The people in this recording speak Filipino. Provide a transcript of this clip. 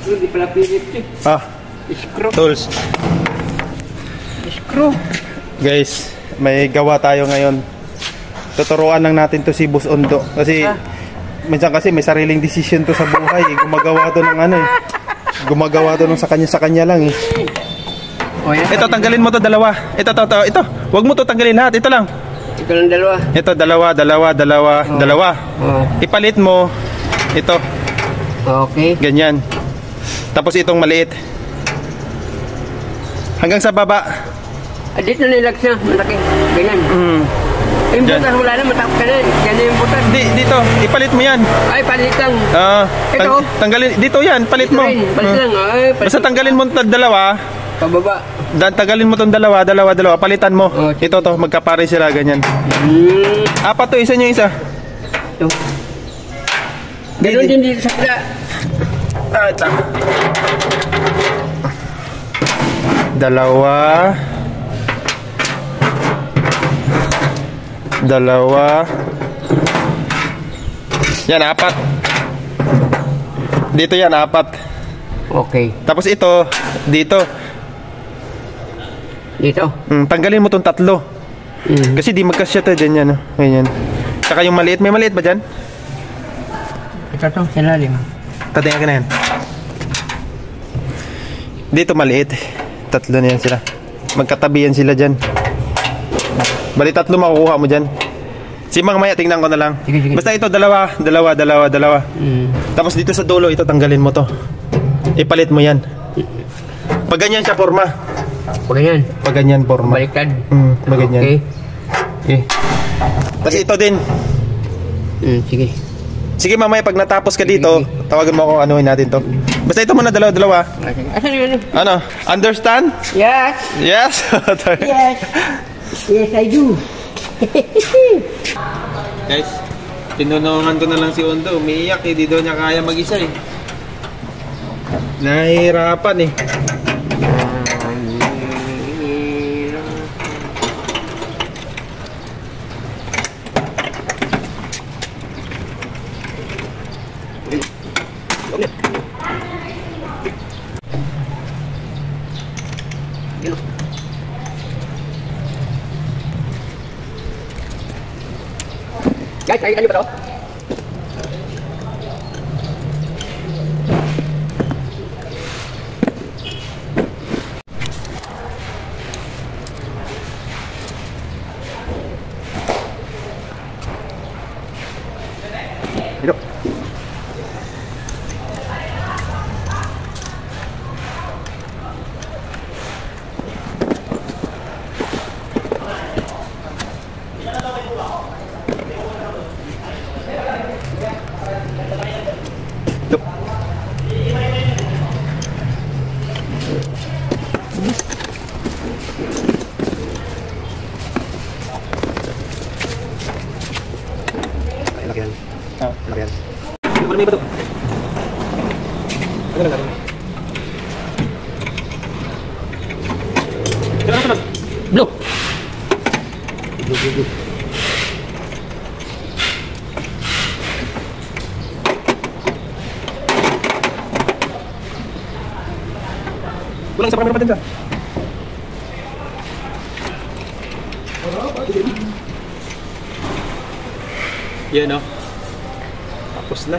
Hindi pala pilit eh. Ah, Screw. tools. Screw. Guys, may gawa tayo ngayon. Tuturuan lang natin to si Boss Ondo. Kasi, minsan kasi may sariling decision to sa buhay. Gumagawa to ng ano eh. Gumagawa to ng sa kanya lang eh. Ito, tanggalin mo to dalawa. Ito. Huwag mo to tanggalin lahat. Ito lang. Ito lang dalawa. Ito, dalawa. Ipalit mo. Ito. Okay. Ganyan. Tapos itong maliit. Hanggang sa baba. Dito nilagay siya. Malaki. Ganyan. Yung butas wala na. Matapos ka na. Ganyan yung butas. Dito. Ipalit mo yan. Ay, palit lang. Ito. Tanggalin. Dito yan. Palit mo. Palit lang. Ay, palit. Basta tanggalin mo itong dalawa. Pababa. Tanggalin mo itong dalawa. Palitan mo. Ito to. Magkapare sila. Ganyan. Apat to. Isa nyo isa. Ito. Ganun din dito sa pula. Ito. Dalawa. Yan, apat. Dito yan, apat. Okay. Tapos ito, dito. Tanggalin mo tong tatlo. Kasi di magkasya to dyan yan. Ganyan. Saka yung maliit, may maliit ba dyan? Ito to, silalim. Tatingnan ka na yan. Dito maliit. Tatlo na yan sila. Magkatabi yan sila dyan. Bali tatlo makukuha mo dyan. Si Mang Maya, tingnan ko na lang. Sige. Basta ito, dalawa. Tapos dito sa dulo, ito tanggalin mo to. Ipalit mo yan. Pag ganyan siya forma. Pag ganyan forma. Baliktad. Pag ganyan. Okay. Tapos ito din. Sige. Sige mamaya pag natapos ka dito, tawagan mo ako anuhin natin to. Basta ito muna dalawa. Asan yun? Ano? Understand? Yes. Yes? Yes. Yes, I do. Guys, tinunungan ko na lang si Ondo. Umiiyak eh, di daw niya kaya mag-isa eh. Nahihirapan eh. Guys, nakikita niyo ba ito? Dito. Ano ba ito? Ano lang natin? Blue. Kulang sa camera pa din ka. Yan o. Tapos na.